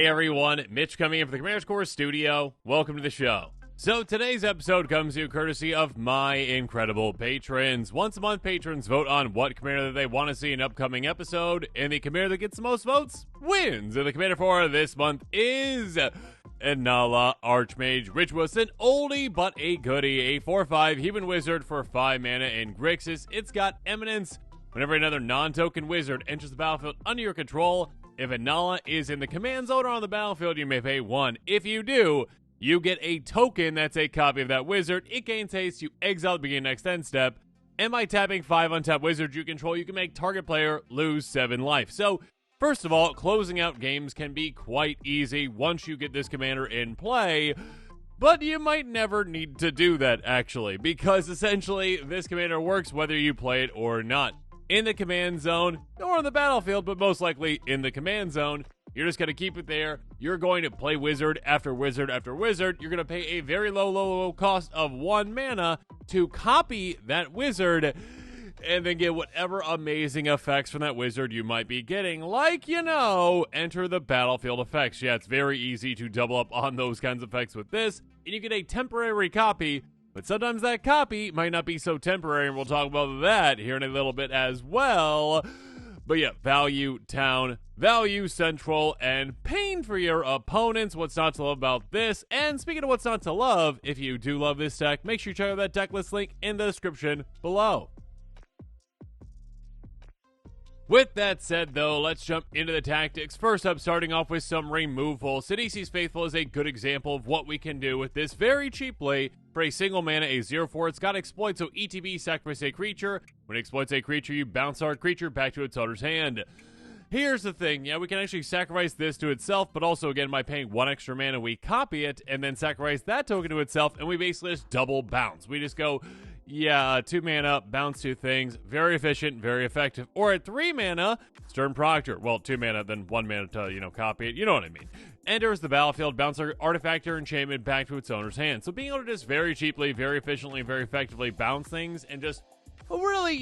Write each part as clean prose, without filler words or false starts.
Hey everyone, Mitch coming in from the Commander's Core Studio. Welcome to the show. So today's episode comes to you courtesy of my incredible patrons. Once a month, patrons vote on what commander they want to see in an upcoming episode, and the commander that gets the most votes wins. And the commander for this month is Inalla, Archmage Ritualist, an oldie but a goodie, a 4/5 human wizard for 5 mana in Grixis. It's got Eminence. Whenever another non-token wizard enters the battlefield under your control, if Inalla is in the command zone or on the battlefield, you may pay 1. If you do, you get a token that's a copy of that wizard. It gains haste, you exile at the beginning of next end step, and by tapping 5 untapped wizards you control, you can make target player lose 7 life. So, first of all, closing out games can be quite easy once you get this commander in play, but you might never need to do that, actually, because essentially this commander works whether you play it or not. In the command zone, or on the battlefield, but most likely in the command zone, you're just going to keep it there. You're going to play wizard after wizard after wizard. You're going to pay a very low cost of 1 mana to copy that wizard, and then get whatever amazing effects from that wizard you might be getting. Like, enter the battlefield effects. Yeah, it's very easy to double up on those kinds of effects with this, and you get a temporary copy. But sometimes that copy might not be so temporary, and we'll talk about that here in a little bit as well. But yeah, value town, value central, and pain for your opponents. What's not to love about this? And speaking of what's not to love, if you do love this deck, make sure you check out that deck list link in the description below. With that said, though, let's jump into the tactics. First up, starting off with some removal. Sidisi's Faithful is a good example of what we can do with this very cheaply. For a single mana, a 0/4, it's got exploit, so ETB, sacrifice a creature. When it exploits a creature, you bounce our creature back to its owner's hand. Here's the thing, we can actually sacrifice this to itself, but also, again, by paying 1 extra mana, we copy it, and then sacrifice that token to itself, and we basically just double bounce. We just go, 2 mana, bounce 2 things, very efficient, very effective. Or at 3 mana, Stern Proctor. Well, 2 mana, then 1 mana to, copy it. You know what I mean. Enters the battlefield, bounce our artifact or enchantment back to its owner's hand. So being able to just very cheaply, very efficiently, very effectively bounce things and just really,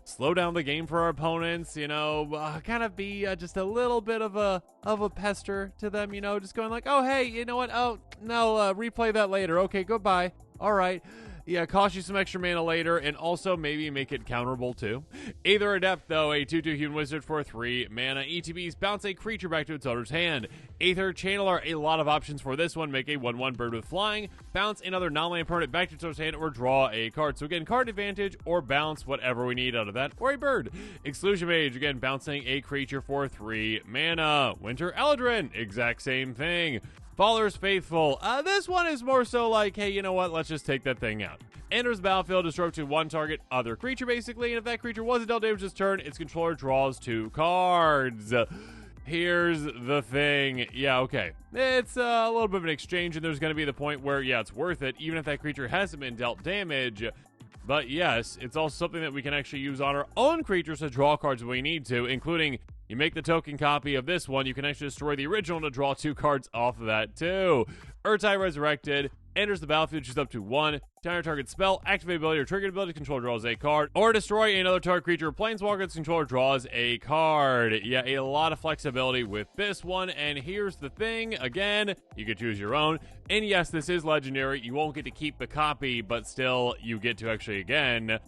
slow down the game for our opponents, kind of be just a little bit of a pester to them, just going like, oh, hey, you know what? Oh, no, replay that later. Okay, goodbye. All right. Yeah, cost you some extra mana later, and also maybe make it counterable too. Aether Adept, though, a 2/2 human wizard for 3 mana. ETBs, bounce a creature back to its owner's hand. Aether Channeler, a lot of options for this one. Make a 1/1 bird with flying, bounce another non-land permanent back to its owner's hand, or draw a card. So again, card advantage, or bounce whatever we need out of that, or a bird. Exclusion Mage, again, bouncing a creature for 3 mana. Winter Eldrin, exact same thing. Faller's Faithful. This one is more so like, hey, you know what? Let's just take that thing out. Enters the battlefield, destroy to 1 target other creature, basically. And if that creature wasn't dealt damage this turn, its controller draws 2 cards. Here's the thing. Yeah, okay. It's a little bit of an exchange, and there's going to be the point where, it's worth it, even if that creature hasn't been dealt damage. But yes, it's also something that we can actually use on our own creatures to draw cards when we need to, including you make the token copy of this one, you can actually destroy the original to draw 2 cards off of that too. Urtai Resurrected enters the battlefield, choose up to 1. Target spell, activate ability, or triggered ability, controller draws a card. Or destroy another target creature or planeswalker, its controller draws a card. Yeah, a lot of flexibility with this one. And here's the thing, again, you can choose your own. And yes, this is legendary. You won't get to keep the copy, but still, you get to actually, again,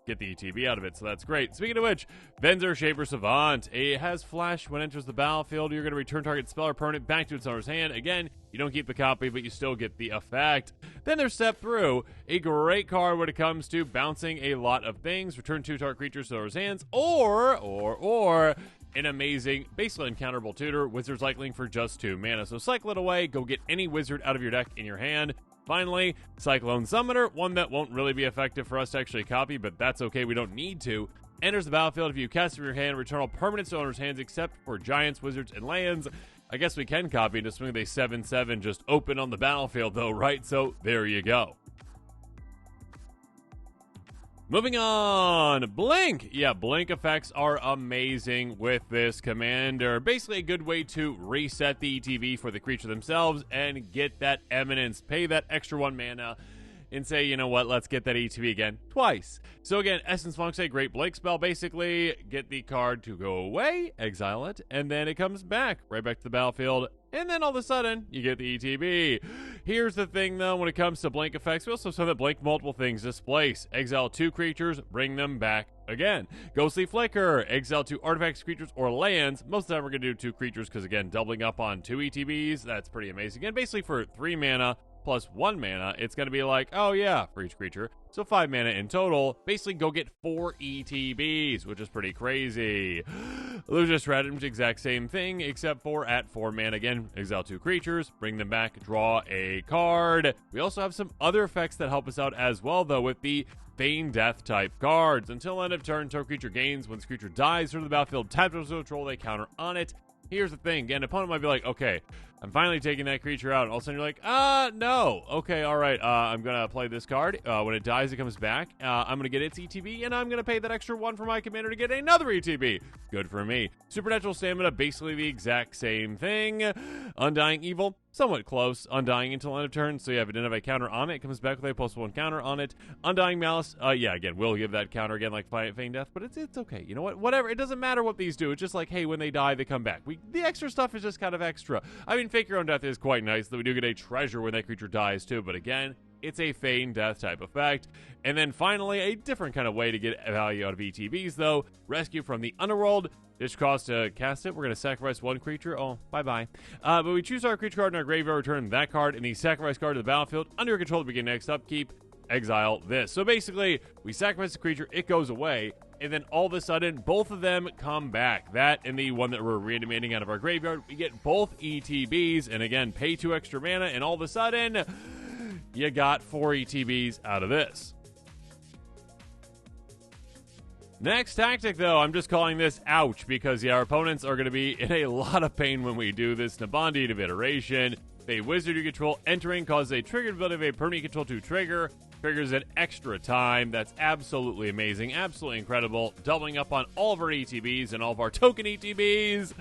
get the ETB out of it, so that's great. Speaking of which, Venser Shaper Savant. It has flash when it enters the battlefield. You're going to return target spell or permanent back to its owner's hand. Again, you don't keep the copy, but you still get the effect. Then there's Step Through, a great card when it comes to bouncing a lot of things. Return 2 target creatures to owner's hands, or an amazing, basically uncounterable tutor, Wizard Cycling for just 2 mana. So cycle it away, go get any wizard out of your deck in your hand. Finally, Cyclone Summoner, one that won't really be effective for us to actually copy, but that's okay, we don't need to. Enters the battlefield. If you cast it from your hand, return all permanents to owner's hands except for giants, wizards, and lands. I guess we can copy and just swing with a 7/7 just open on the battlefield though, right? So there you go. Moving on, Blink. Yeah, Blink effects are amazing with this commander. Basically a good way to reset the ETB for the creature themselves and get that Eminence. Pay that extra 1 mana. and say, you know what, let's get that ETB again twice. So again, Essence Funk's a great blink spell. Basically, get the card to go away, exile it, and then it comes back, right back to the battlefield, and then all of a sudden, you get the ETB. Here's the thing, though, when it comes to blink effects, we also saw that blink multiple things displace. Exile 2 creatures, bring them back again. Ghostly Flicker, exile 2 artifacts, creatures, or lands. Most of the time, we're going to do 2 creatures, because again, doubling up on 2 ETBs, that's pretty amazing. Again, basically for 3 mana, plus 1 mana, it's going to be like, oh yeah, for each creature. So 5 mana in total. Basically, go get 4 ETBs, which is pretty crazy. Illusion Stratagem's exact same thing, except for at 4 mana again. Exile 2 creatures, bring them back, draw a card. We also have some other effects that help us out as well, though, with the Feign Death type cards. Until end of turn, until creature gains. When this creature dies from the battlefield, tap to control, they counter on it. Here's the thing, again, an opponent might be like, okay, I'm finally taking that creature out. And all of a sudden you're like, no. Okay, all right, I'm going to play this card. When it dies, it comes back. I'm going to get its ETB, and I'm going to pay that extra 1 for my commander to get another ETB. Good for me. Supernatural Stamina, basically the exact same thing. Undying Evil, somewhat close. Undying until end of turn, so you have a counter on it. It comes back with a +1 counter on it. Undying Malice, yeah, again, we'll give that counter again like Feign Death, but it's okay. You know what? Whatever. It doesn't matter what these do. It's just like, hey, when they die, they come back. The extra stuff is just kind of extra. I mean, Fake Your Own Death is quite nice, though we do get a treasure when that creature dies too, but again, it's a Feign Death type effect. And then finally, a different kind of way to get value out of ETBs, though. Rescue from the Underworld. Just cost to cast it. We're going to sacrifice 1 creature. Oh, bye-bye. But we choose our creature card in our graveyard, return that card, and the sacrifice card to the battlefield. Under your control to begin next upkeep, exile this. So basically, we sacrifice the creature, it goes away, and then all of a sudden, both of them come back. That and the one that we're reanimating out of our graveyard, we get both ETBs, and again, pay 2 extra mana, and all of a sudden, you got 4 ETBs out of this. Next tactic, though, I'm just calling this ouch, because yeah, our opponents are going to be in a lot of pain when we do this. Nabandi of Iteration. A wizard you control entering causes a triggered ability of a permanent you control to trigger. Triggers an extra time. That's absolutely amazing. Absolutely incredible. Doubling up on all of our ETBs and all of our token ETBs.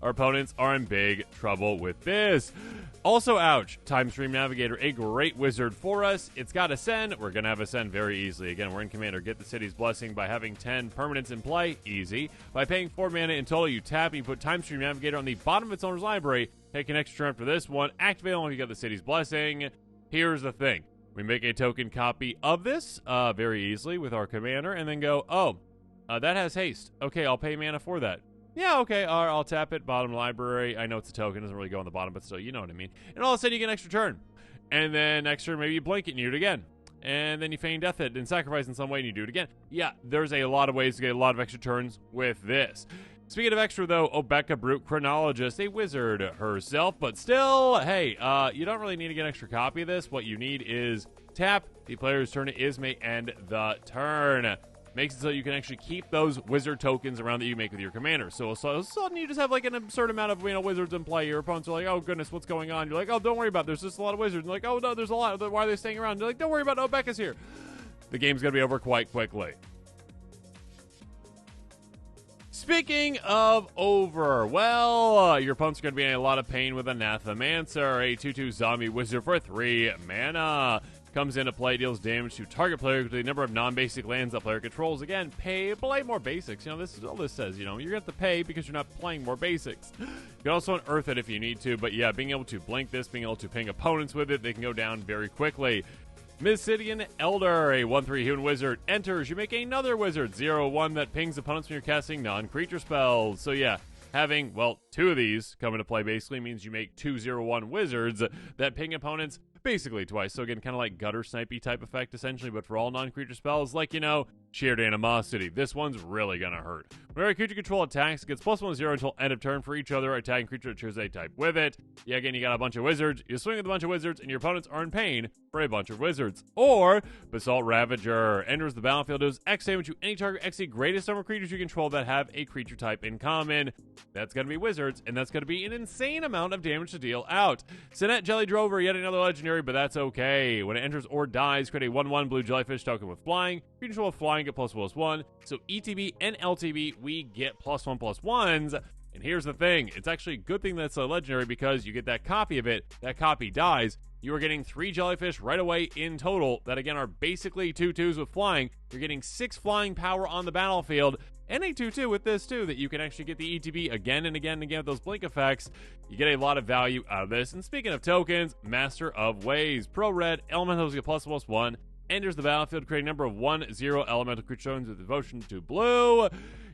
Our opponents are in big trouble with this. Also, ouch. Time Stream Navigator, a great wizard for us. It's got Ascend. We're going to have Ascend very easily. Again, we're in Commander. Get the City's Blessing by having 10 permanents in play. Easy. By paying 4 mana in total, you tap and you put Time Stream Navigator on the bottom of its owner's library. Take an extra turn for this one. Activate only if you got the City's Blessing. Here's the thing. We make a token copy of this very easily with our commander and then go, that has haste. Okay, I'll pay mana for that. Yeah, okay, I'll tap it, bottom library. I know it's a token, doesn't really go on the bottom, but still, you know what I mean. And all of a sudden, you get an extra turn. And then next turn, maybe you blink it and you do it again. And then you Feign Death it and sacrifice in some way and you do it again. Yeah, there's a lot of ways to get a lot of extra turns with this. Speaking of extra, though, Obeka Brute Chronologist, a wizard herself, but still, hey, you don't really need to get an extra copy of this. What you need is tap, the player's turn is may end the turn. Makes it so you can actually keep those wizard tokens around that you make with your commander. So suddenly you just have like an absurd amount of wizards in play. Your opponents are like, oh goodness, what's going on? You're like, oh, don't worry about it. There's just a lot of wizards. You're like, oh no, there's a lot. Why are they staying around? You're like, don't worry about it. Obeka's here. The game's going to be over quite quickly. Speaking of over, well, your opponent's going to be in a lot of pain with Anathemancer, a 2/2 zombie wizard for 3 mana. Comes into play, deals damage to target player with the number of non-basic lands that player controls. Again, play more basics. You know, this is all this says. You know, you're going to have to pay because you're not playing more basics. You can also unearth it if you need to, but yeah, being able to blink this, being able to ping opponents with it, they can go down very quickly. Mysidian Elder, a 1/3 human wizard, enters. You make another wizard, 0/1, that pings opponents when you're casting non-creature spells. So yeah, having, well, 2 of these come into play basically means you make 2 0/1 wizards that ping opponents basically twice. So again, kind of like gutter snipey type effect essentially, but for all non-creature spells, like, you know, Shared Animosity. This one's really gonna hurt. Whenever a creature control attacks, it gets +1/0 until end of turn for each other attacking creature that shares a type with it. Yeah, again, you got a bunch of wizards. You swing with a bunch of wizards, and your opponents are in pain for a bunch of wizards. Or Basalt Ravager enters the battlefield, does X damage to any target X the greatest number of creatures you control that have a creature type in common. That's gonna be wizards, and that's gonna be an insane amount of damage to deal out. Sinette Jelly Drover, yet another legendary, but that's okay. When it enters or dies, create a 1/1 blue jellyfish token with flying. Creature control with flying, get +1/+1. So ETB and LTB, we get +1/+1s. And here's the thing. It's actually a good thing that's a legendary because you get that copy of it. That copy dies. you are getting 3 jellyfish right away in total that, again, are basically 2/2s with flying. You're getting 6 flying power on the battlefield, and a 2/2 with this, too, that you can actually get the ETB again and again and again with those blink effects. You get a lot of value out of this. And speaking of tokens, Master of Ways. Pro Red, Elementals get ++1. Enters the battlefield, creating a number of 1/0 elemental creature tokens with devotion to blue.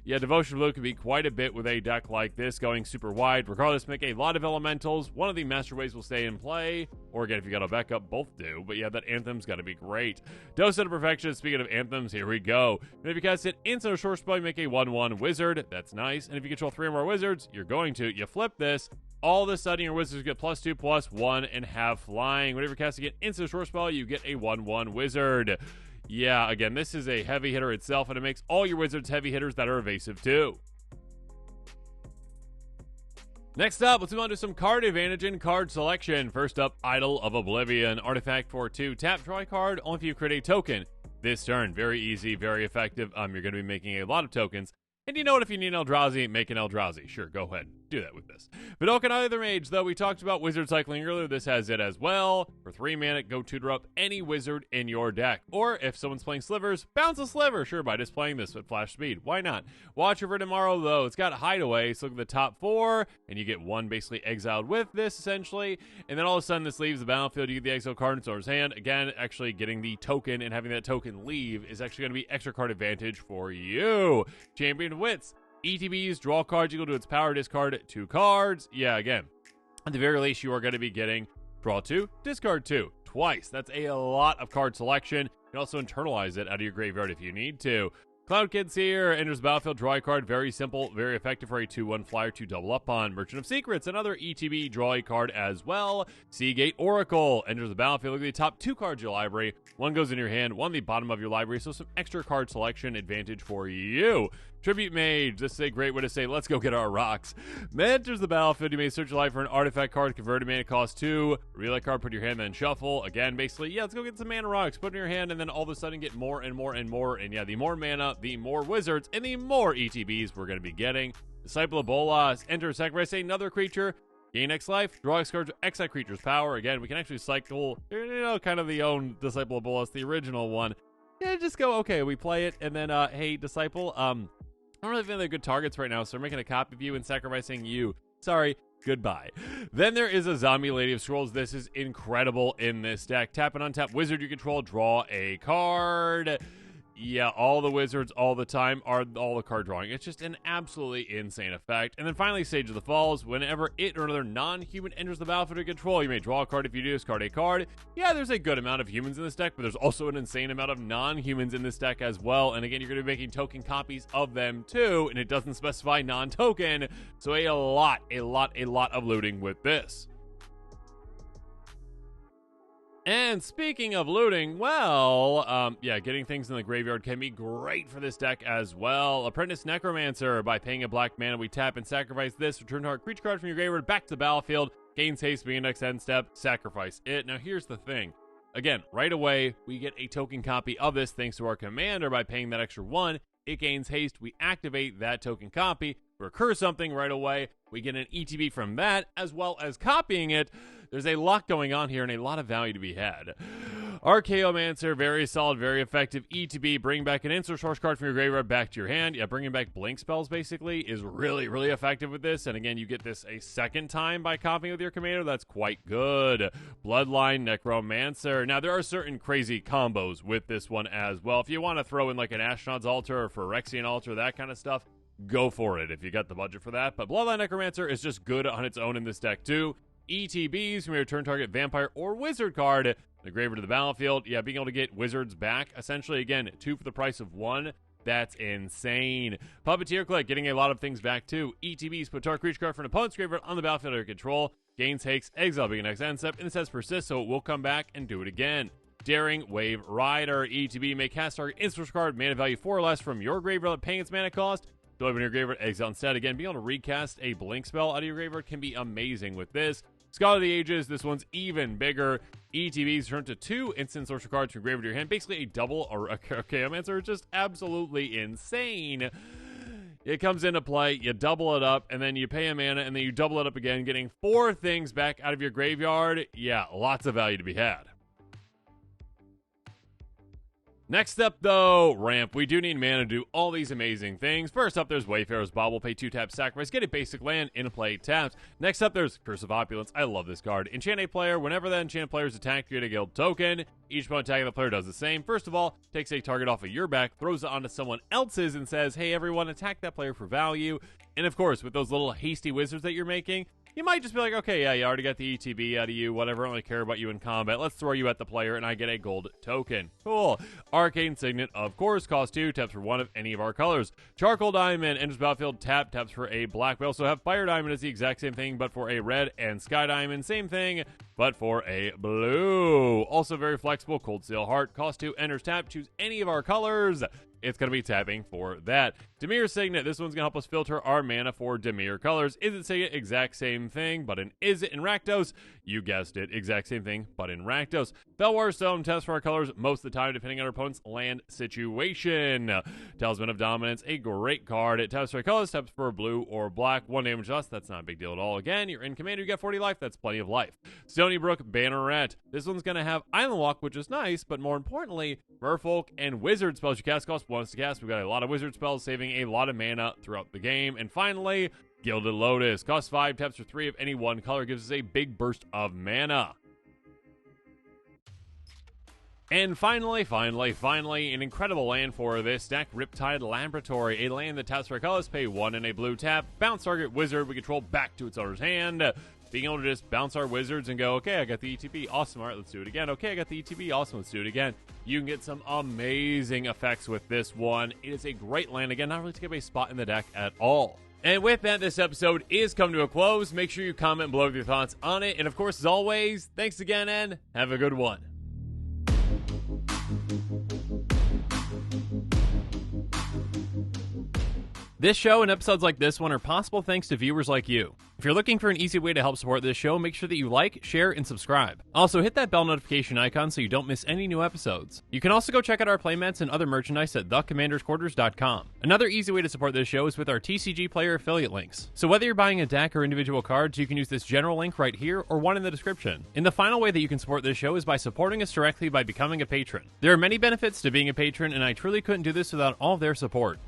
Yeah, devotion to blue can be quite a bit with a deck like this going super wide. Regardless, make a lot of elementals. One of the Master Ways will stay in play, or again, if you got a backup, both do. But yeah, that Anthem's got to be great. Dose of Perfection. Speaking of Anthems, here we go. And if you cast it instant or short spell, you make a 1/1 wizard. That's nice. And if you control 3 or more wizards, you're going to. You flip this. All of a sudden, your wizards get +2/+1 and have flying. Whenever you're casting it instant or short spell, you get a 1/1 wizard. Yeah, again, this is a heavy hitter itself, and it makes all your wizards heavy hitters that are evasive too. Next up, let's move on to some card advantage and card selection. First up, Idol of Oblivion. Artifact for 2. Tap, draw a card, only if you create a token. This turn, very easy, very effective. You're going to be making a lot of tokens. And you know what? If you need an Eldrazi, make an Eldrazi. Sure, go ahead. Do that with this. Vedalken Either Mage, though we talked about wizard cycling earlier, this has it as well. For 3 mana, go tutor up any wizard in your deck. Or if someone's playing Slivers, bounce a Sliver. Sure, by just playing this at flash speed. Why not? Watcher for Tomorrow, though. It's got Hideaway, so look at the top 4, and you get 1 basically exiled with this, essentially. And then all of a sudden, this leaves the battlefield. You get the exile card in someone's hand. Again, actually getting the token and having that token leave is actually going to be extra card advantage for you. Champion of Wits. ETBs, draw cards equal to its power, discard 2 cards. Yeah, again, at the very least, you are going to be getting draw 2, discard 2, twice. That's a lot of card selection. You can also internalize it out of your graveyard if you need to. Cloud Kid's here, enters the battlefield, draw a card. Very simple, very effective for a 2/1 flyer to double up on. Merchant of Secrets, another ETB, draw a card as well. Seagate Oracle, enters the battlefield, look at the top 2 cards of your library. 1 goes in your hand, 1 the bottom of your library, so some extra card selection advantage for you. Tribute Mage, this is a great way to say, let's go get our rocks. Enters the battlefield, you may search your life for an artifact card, convert a mana cost 2, reveal that card, put in your hand, then shuffle. Again, basically, yeah, let's go get some mana rocks, put in your hand, and then all of a sudden get more and more and more. And yeah, the more mana, the more wizards, and the more ETBs we're going to be getting. Disciple of Bolas, enter, sacrifice another creature, gain X life, draw X cards with X that creature's power. Again, we can actually cycle, kind of the own Disciple of Bolas, the original one. Yeah, just go, okay, we play it, and then, hey, Disciple, I don't really think they're good targets right now, so we're making a copy of you and sacrificing you. Sorry, goodbye. Then there is a Zombie Lady of Scrolls. This is incredible in this deck. Tap and untap wizard you control, draw a card. Yeah, all the wizards all the time are all the card drawing. It's just an absolutely insane effect. And then finally, Sage of the Falls. Whenever it or another non-human enters the battlefield to control, you may draw a card. If you do, discard a card. Yeah, there's a good amount of humans in this deck, but there's also an insane amount of non-humans in this deck as well. And again, you're going to be making token copies of them too, and it doesn't specify non-token. So a lot of looting with this. And speaking of looting, well, yeah, getting things in the graveyard can be great for this deck as well. Apprentice Necromancer. By paying a black mana, we tap and sacrifice this. Return target creature card from your graveyard back to the battlefield. Gains haste, being next end step. Sacrifice it. Now, here's the thing. Again, right away, we get a token copy of this thanks to our commander. By paying that extra 1, it gains haste. We activate that token copy, recur something right away. We get an ETB from that, as well as copying it. There's a lot going on here and a lot of value to be had. Archaeomancer, very solid, very effective. ETB, bring back an instant source card from your graveyard back to your hand. Yeah, bringing back blink spells basically is really effective with this. And again, you get this a second time by copying with your commander. That's quite good. Bloodline Necromancer. Now, there are certain crazy combos with this one as well. If you want to throw in like an Ashnod's Altar or Phyrexian Altar, that kind of stuff, go for it if you got the budget for that. But Bloodline Necromancer is just good on its own in this deck too. ETBs, you may return target vampire or wizard card the graveyard to the battlefield. Yeah, being able to get wizards back, essentially, again, 2 for the price of 1. That's insane. Puppeteer Click, getting a lot of things back too. ETBs, put target creature card from an opponent's graveyard on the battlefield under control. Gains haste, exile, being next end step, and it says persist, so it will come back and do it again. Daring Wave Rider, ETB, may cast target instant card, mana value 4 or less from your graveyard, paying its mana cost. Go over your graveyard, exile instead. Again, being able to recast a blink spell out of your graveyard can be amazing with this. Scholar of the Ages, this one's even bigger. ETBs turn to 2 instant sorcerer cards from graveyard to your hand. Basically a double Archaeomancer, just absolutely insane. it comes into play, you double it up, and then you pay a mana, and then you double it up again, getting 4 things back out of your graveyard. Yeah, lots of value to be had. Next up, though, ramp. We do need mana to do all these amazing things. First up, there's Wayfarer's Bauble. Pay 2 taps, sacrifice, get a basic land, in play, taps. Next up, there's Curse of Opulence. I love this card. Enchant a player. Whenever that enchanted player is attacked, you get a guild token. Each opponent attacking the player does the same. First of all, takes a target off of your back, throws it onto someone else's, and says, hey, everyone, attack that player for value. And of course, with those little hasty wizards that you're making, you might just be like, okay, yeah, you already got the ETB out of you, whatever, I don't really care about you in combat. Let's throw you at the player, and I get a gold token. Cool. Arcane Signet, of course, costs 2, taps for 1 of any of our colors. Charcoal Diamond, enters battlefield, taps for a black. We also have Fire Diamond, is the exact same thing, but for a red, and Sky Diamond, same thing, but for a blue. Also very flexible, Cold Steel Heart, cost 2, enters tap, choose any of our colors. It's going to be tapping for that. Dimir Signet, this one's going to help us filter our mana for Dimir colors. Is it Signet? Exact same thing, but in Is It in Rakdos? You guessed it, exact same thing, but in Rakdos. Belwar Stone, taps for our colors most of the time, depending on our opponent's land situation. Talisman of Dominance, a great card. It taps for our colors, taps for blue or black. 1 damage to us, that's not a big deal at all. Again, you're in command, you get 40 life, that's plenty of life. Stony Brook Banneret. This one's going to have Island Walk, which is nice, but more importantly, Merfolk and Wizard spells you cast cost 1 to cast. We've got a lot of wizard spells, saving a lot of mana throughout the game. And finally, Gilded Lotus. Costs 5, taps for 3 of any one color, gives us a big burst of mana. And finally, an incredible land for this deck, Riptide Laboratory. A land that taps for colors, pay 1 and a blue tap, bounce target wizard we control back to its owner's hand. Being able to just bounce our wizards and go, okay, I got the ETB, awesome, all right, let's do it again. Okay, I got the ETB, awesome, let's do it again. You can get some amazing effects with this one. It is a great land, again, not really to give a spot in the deck at all. And with that, this episode is come to a close. Make sure you comment below with your thoughts on it. And of course, as always, thanks again and have a good one. This show and episodes like this one are possible thanks to viewers like you. If you're looking for an easy way to help support this show, make sure that you like, share, and subscribe. Also, hit that bell notification icon so you don't miss any new episodes. You can also go check out our playmats and other merchandise at thecommandersquarters.com. Another easy way to support this show is with our TCG player affiliate links. So whether you're buying a deck or individual cards, you can use this general link right here or one in the description. And the final way that you can support this show is by supporting us directly by becoming a patron. There are many benefits to being a patron, and I truly couldn't do this without all of their support.